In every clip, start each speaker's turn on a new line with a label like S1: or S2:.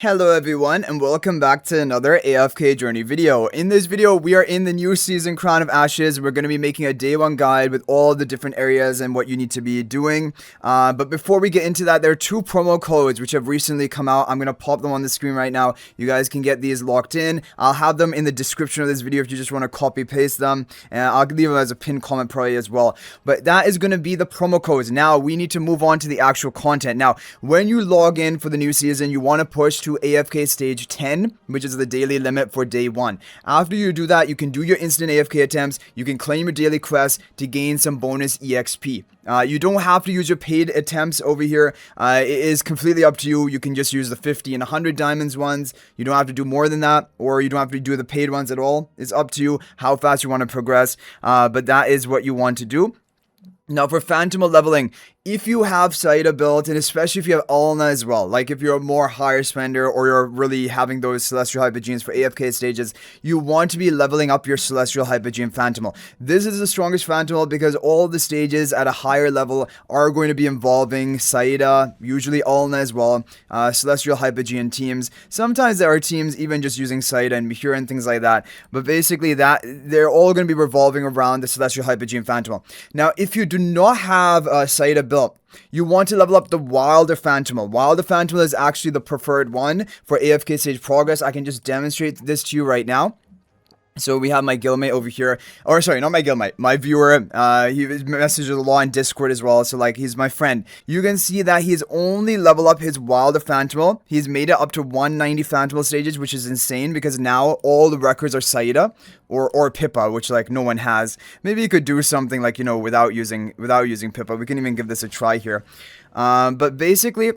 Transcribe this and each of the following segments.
S1: Hello everyone and welcome back to another AFK Journey video. In this video we are in the new season Crown of Ashes. We're going to be making a day one guide with all the different areas and what you need to be doing. But before we get into that, there are two promo codes which have recently come out. I'm going to pop them on the screen right now. You guys can get these locked in. I'll have them in the description of this video if you just want to copy paste them, and I'll leave them as a pinned comment probably as well. But that is going to be the promo codes. Now we need to move on to the actual content. Now when you log in for the new season, you want to push to AFK Stage 10, which is the daily limit for day 1. After you do that, you can do your instant AFK attempts, you can claim your daily quests to gain some bonus EXP. You don't have to use your paid attempts over here. It is completely up to you. You can just use the 50 and 100 diamonds ones. You don't have to do more than that, or you don't have to do the paid ones at all. It's up to you how fast you want to progress, but that is what you want to do. Now for Phantimal leveling, if you have Saida built, and especially if you have Alna as well, like if you're a more higher spender or you're really having those Celestial Hypogenes for AFK stages, you want to be leveling up your Celestial Hypogene Phantimal. This is the strongest Phantimal because all the stages at a higher level are going to be involving Saida, usually Alna as well, Celestial Hypogene teams. Sometimes there are teams even just using Saida and Mihira and things like that, but basically that they're all going to be revolving around the Celestial Hypogene Phantimal. Now if you do not have Saida built, you want to level up the Wilder Phantimal. Wilder Phantimal is actually the preferred one for AFK stage progress. I can just demonstrate this to you right now. So we have my guildmate over here, or sorry, not my guildmate, my viewer. He messages a lot on Discord as well, so like he's my friend. You can see that he's only leveled up his Wilder Phantimal. He's made it up to 190 Phantimal stages, which is insane because now all the records are Saida or Pippa, which like no one has. Maybe you could do something like, you know, without using Pippa. We can even give this a try here. But basically,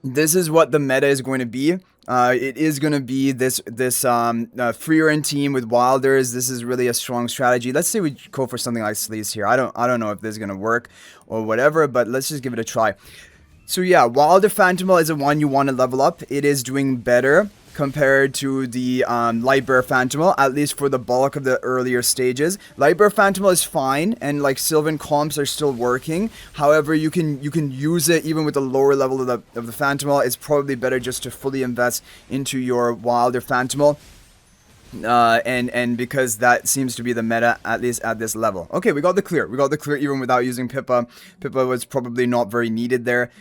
S1: this is what the meta is going to be. It is going to be this free run team with Wilders. This is really a strong strategy. Let's say we go for something like Sleaze here. I don't know if this is going to work or whatever, but let's just give it a try. So yeah, Wilder Phantimal is the one you want to level up. It is doing better compared to the Lightbearer Phantimal, at least for the bulk of the earlier stages. Lightbearer Phantimal is fine, and like Sylvan comps are still working. However, you can use it even with the lower level of the Phantimal. It's probably better just to fully invest into your Wilder Phantimal. And because that seems to be the meta, at least at this level. Okay, we got the clear. We got the clear even without using Pippa. Pippa was probably not very needed there.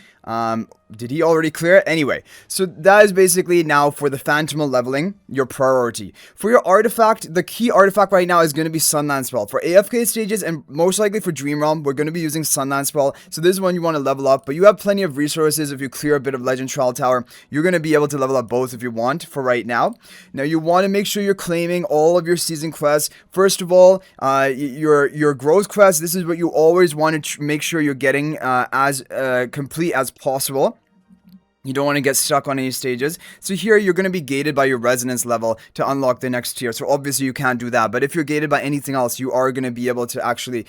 S1: Did he already clear it? Anyway, so that is basically now for the Phantimal leveling, your priority. For your artifact, the key artifact right now is going to be Sunland Spell. For AFK stages and most likely for Dream Realm, we're going to be using Sunland Spell. So this is one you want to level up, but you have plenty of resources. If you clear a bit of Legend Trial Tower, you're going to be able to level up both if you want for right now. Now you want to make sure you're claiming all of your season quests. First of all, your growth quests, this is what you always want to make sure you're getting as complete as possible. You don't want to get stuck on any stages. So here you're going to be gated by your resonance level to unlock the next tier. So obviously you can't do that. But if you're gated by anything else, you are going to be able to actually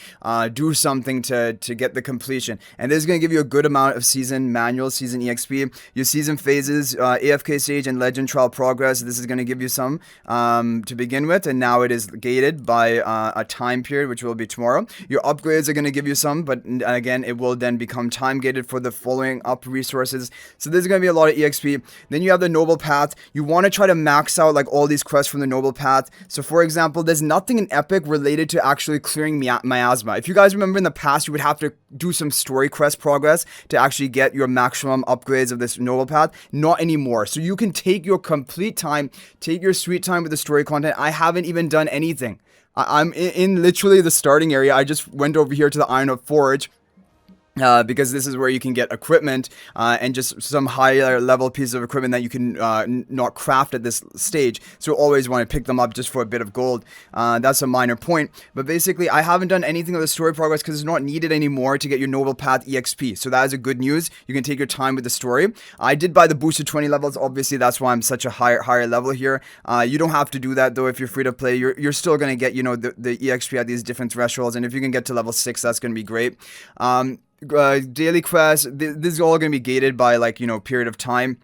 S1: do something to get the completion. And this is going to give you a good amount of season manual, season EXP. Your season phases, AFK stage and legend trial progress. This is going to give you some to begin with. And now it is gated by a time period, which will be tomorrow. Your upgrades are going to give you some, but again, it will then become time gated for the following up resources. So this is going to be a lot of EXP. Then you have the Noble Path. You want to try to max out like all these quests from the Noble Path. So for example, there's nothing in Epic related to actually clearing Miasma. If you guys remember in the past, you would have to do some story quest progress to actually get your maximum upgrades of this Noble Path. Not anymore. So you can take your complete time, take your sweet time with the story content. I haven't even done anything. I'm in literally the starting area. I just went over here to the Iron Forge. Because this is where you can get equipment and just some higher level pieces of equipment that you can not craft at this stage. So you always want to pick them up just for a bit of gold. That's a minor point. But basically, I haven't done anything of the story progress because it's not needed anymore to get your Noble Path EXP. So that is a good news. You can take your time with the story. I did buy the boosted 20 levels. Obviously, that's why I'm such a higher level here. You don't have to do that though if you're free to play. You're still going to get, you know, the EXP at these different thresholds. And if you can get to level 6, that's going to be great. Daily quests, this is all going to be gated by, like, you know, period of time.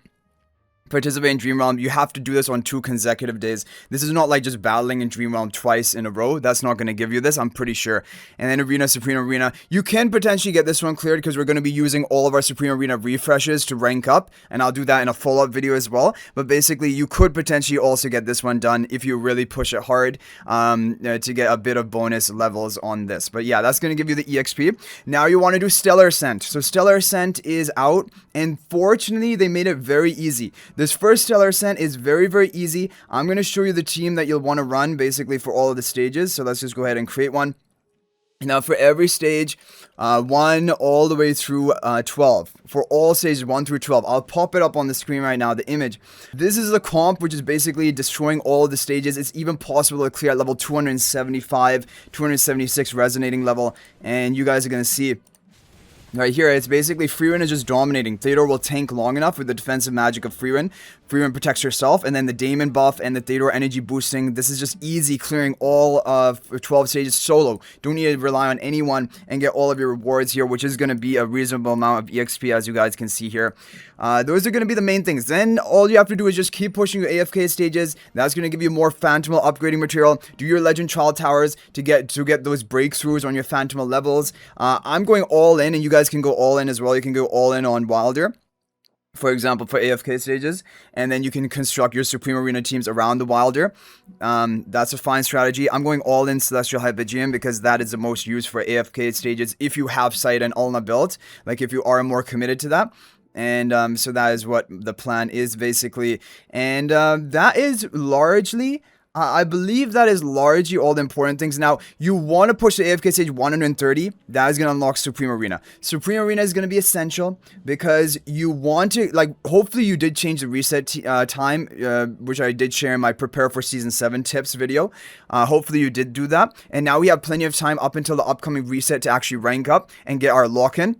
S1: participate in Dream Realm, you have to do this on 2 consecutive days. This is not like just battling in Dream Realm twice in a row. That's not going to give you this, I'm pretty sure. And then Arena, Supreme Arena. You can potentially get this one cleared because we're going to be using all of our Supreme Arena refreshes to rank up. And I'll do that in a follow-up video as well. But basically, you could potentially also get this one done if you really push it hard to get a bit of bonus levels on this. But yeah, that's going to give you the EXP. Now you want to do Stellar Ascent. So Stellar Ascent is out. And fortunately, they made it very easy. This first Stellar Ascent is very, very easy. I'm going to show you the team that you'll want to run basically for all of the stages. So let's just go ahead and create one. Now for every stage, 1 all the way through 12. For all stages 1 through 12. I'll pop it up on the screen right now, the image. This is the comp, which is basically destroying all of the stages. It's even possible to clear at level 275, 276 resonating level. And you guys are going to see right here, it's basically Freewind is just dominating. Theodore will tank long enough with the defensive magic of Freewind. Freewind protects herself, and then the Daemon buff and the Theodore energy boosting. This is just easy clearing all of 12 stages solo. Don't need to rely on anyone and get all of your rewards here, which is going to be a reasonable amount of EXP, as you guys can see here. Those are going to be the main things. Then all you have to do is just keep pushing your AFK stages. That's going to give you more Phantimal upgrading material. Do your Legend Trial Towers to get those breakthroughs on your Phantimal levels. I'm going all in, and you guys can go all in as well. You can go all in on Wilder, for example, for AFK stages, and then you can construct your Supreme Arena teams around the Wilder. That's a fine strategy. I'm going all in Celestial Hypogeum because that is the most used for AFK stages if you have Sight and Ulna built, like if you are more committed to that. And so that is what the plan is basically, and that is largely I believe that is largely all the important things. Now, you want to push the AFK stage 130. That is going to unlock Supreme Arena. Supreme Arena is going to be essential because you want to, like, hopefully you did change the reset time, which I did share in my Prepare for Season 7 tips video. Hopefully you did do that. And now we have plenty of time up until the upcoming reset to actually rank up and get our lock-in.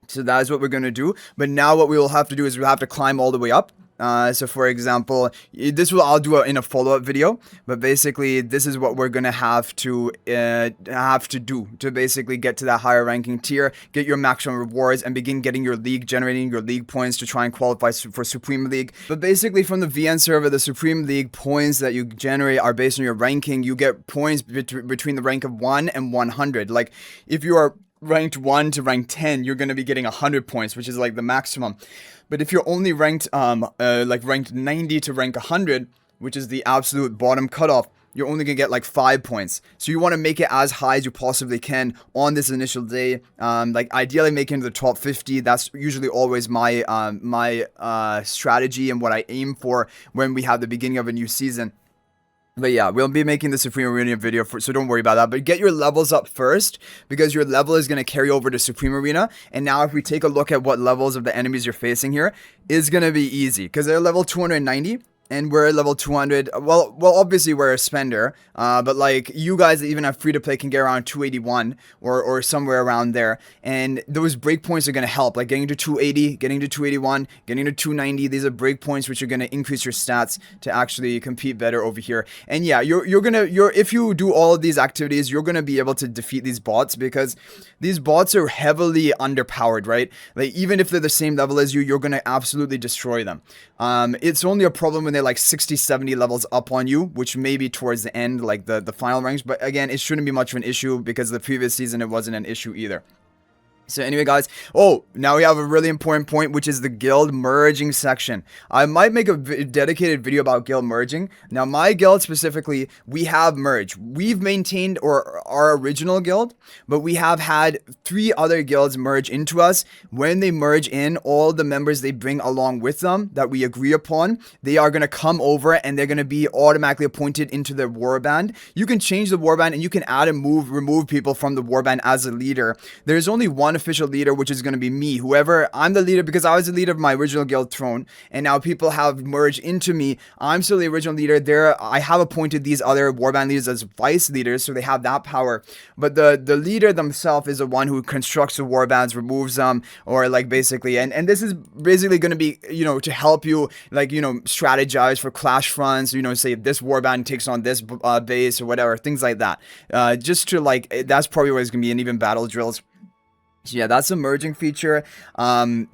S1: So that is what we're going to do. But now what we will have to do is we'll have to climb all the way up. So for example, I'll do it in a follow-up video, but basically this is what we're gonna have to do to basically get to that higher ranking tier, get your maximum rewards, and begin getting your league, generating your league points to try and qualify for Supreme League. But basically from the VN server, the Supreme League points that you generate are based on your ranking. You get points between the rank of 1 and 100. Like if you are ranked 1 to rank 10, you're going to be getting 100 points, which is like the maximum. But if you're only ranked ranked 90 to rank 100, which is the absolute bottom cutoff, you're only gonna get like 5 points. So you want to make it as high as you possibly can on this initial day. Like ideally make it into the top 50. That's usually always my strategy and what I aim for when we have the beginning of a new season. But yeah, we'll be making the Supreme Arena video, so don't worry about that. But get your levels up first, because your level is going to carry over to Supreme Arena. And now if we take a look at what levels of the enemies you're facing here, it's going to be easy. Because they're level 290. And we're at level 200. Well, obviously we're a spender, but like you guys that even have free to play can get around 281 or somewhere around there. And those breakpoints are going to help, like getting to 280, getting to 281, getting to 290. These are breakpoints which are going to increase your stats to actually compete better over here. And yeah, if you do all of these activities, you're going to be able to defeat these bots, because these bots are heavily underpowered, right? Like even if they're the same level as you, you're going to absolutely destroy them. It's only a problem when they're like 60, 70 levels up on you, which may be towards the end, like the final ranks. But again, it shouldn't be much of an issue because the previous season it wasn't an issue either. So anyway, guys, now we have a really important point, which is the guild merging section. I might make a dedicated video about guild merging. Now, my guild specifically, we have merged. We've maintained our original guild, but we have had 3 other guilds merge into us. When they merge in, all the members they bring along with them that we agree upon, they are going to come over and they're going to be automatically appointed into the warband. You can change the warband and you can add and remove people from the warband as a leader. There's only one official leader, which is going to be me. I'm the leader because I was the leader of my original guild throne, and now people have merged into me. I'm still the original leader. I have appointed these other warband leaders as vice leaders, so they have that power. But the leader themselves is the one who constructs the warbands, removes them, or like basically, and this is basically going to be, to help you, like, strategize for clash fronts, say if this warband takes on this base or whatever, things like that. Just to like, that's probably what it's going to be, and even battle drills. So yeah, that's a merging feature.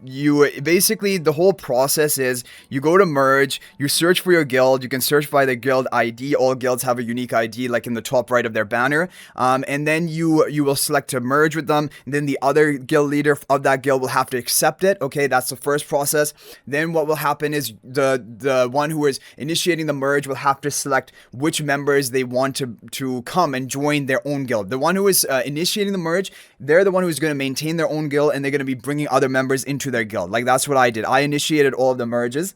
S1: You basically, the whole process is you go to merge, you search for your guild. You can search by the guild ID. All guilds have a unique ID, like in the top right of their banner. And then you will select to merge with them. And then the other guild leader of that guild will have to accept it. Okay, that's the first process. Then what will happen is the one who is initiating the merge will have to select which members they want to come and join their own guild. The one who is initiating the merge, they're the one who's going to maintain their own guild, and they're going to be bringing other members into their guild. Like, that's what I did. I initiated all of the merges.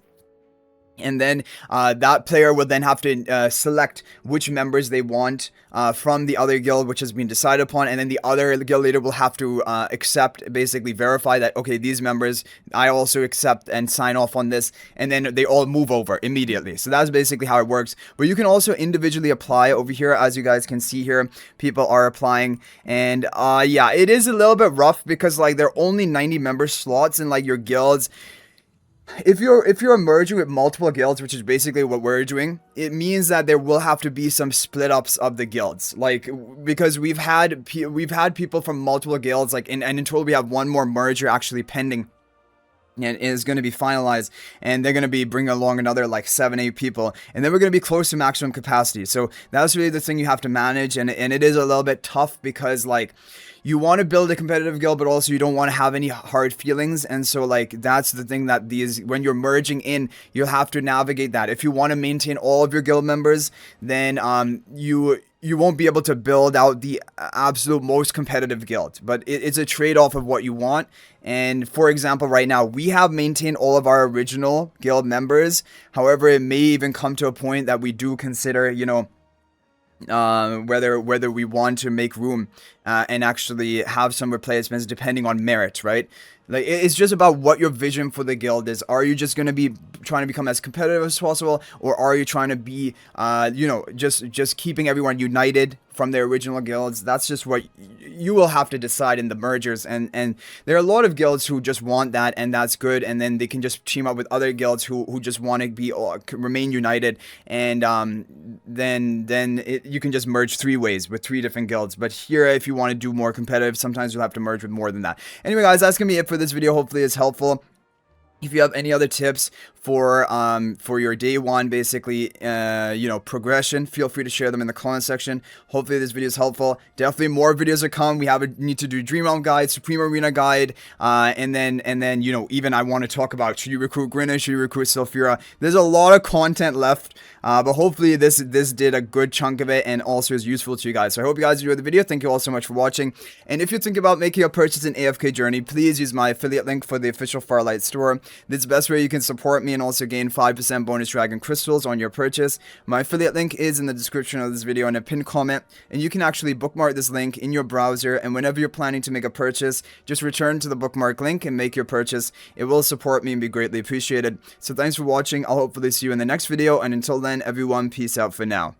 S1: And then that player will then have to select which members they want from the other guild, which has been decided upon. And then the other guild leader will have to accept, basically verify that, okay, these members, I also accept and sign off on this. And then they all move over immediately. So that's basically how it works. But you can also individually apply over here. As you guys can see here, people are applying. And yeah, it is a little bit rough because like there are only 90 member slots in like your guilds. If you're merging with multiple guilds, which is basically what we're doing, it means that there will have to be some split ups of the guilds. Like, because we've had people from multiple guilds, like and in total we have one more merger actually pending, and is going to be finalized, and they're going to be bringing along another like 7-8 people, and then we're going to be close to maximum capacity. So that's really the thing you have to manage, and it is a little bit tough because like you want to build a competitive guild, but also you don't want to have any hard feelings. And so like that's the thing that when you're merging in, you'll have to navigate that. If you want to maintain all of your guild members, then you won't be able to build out the absolute most competitive guild, but it's a trade-off of what you want. And for example, right now we have maintained all of our original guild members. However, it may even come to a point that we do consider, you know, whether we want to make room and actually have some replacements depending on merit, right? Like, it's just about what your vision for the guild is. Are you just going to be trying to become as competitive as possible, or are you trying to be, you know, just keeping everyone united from their original guilds? That's just what you will have to decide in the mergers. And there are a lot of guilds who just want that, and that's good. And then they can just team up with other guilds who just want to be remain united. And then you can just merge 3 ways with 3 different guilds. But here, if you want to do more competitive, sometimes you'll have to merge with more than that. Anyway, guys, that's gonna be it for this video. Hopefully it's helpful. If you have any other tips for your day one, basically, you know, progression, feel free to share them in the comment section. Hopefully this video is helpful. Definitely more videos are coming. We need to do Dream Realm guide, Supreme Arena guide, and then you know, even I want to talk about, should you recruit Grinna, should you recruit Sulfura? There's a lot of content left, but hopefully this did a good chunk of it and also is useful to you guys. So I hope you guys enjoyed the video. Thank you all so much for watching. And if you think about making a purchase in AFK Journey, please use my affiliate link for the official Farlight store. This is the best way you can support me and also gain 5% bonus dragon crystals on your purchase. My affiliate link is in the description of this video in a pinned comment, and you can actually bookmark this link in your browser, and whenever you're planning to make a purchase, just return to the bookmark link and make your purchase. It will support me and be greatly appreciated. So thanks for watching. I'll hopefully see you in the next video, and until then, everyone, peace out for now.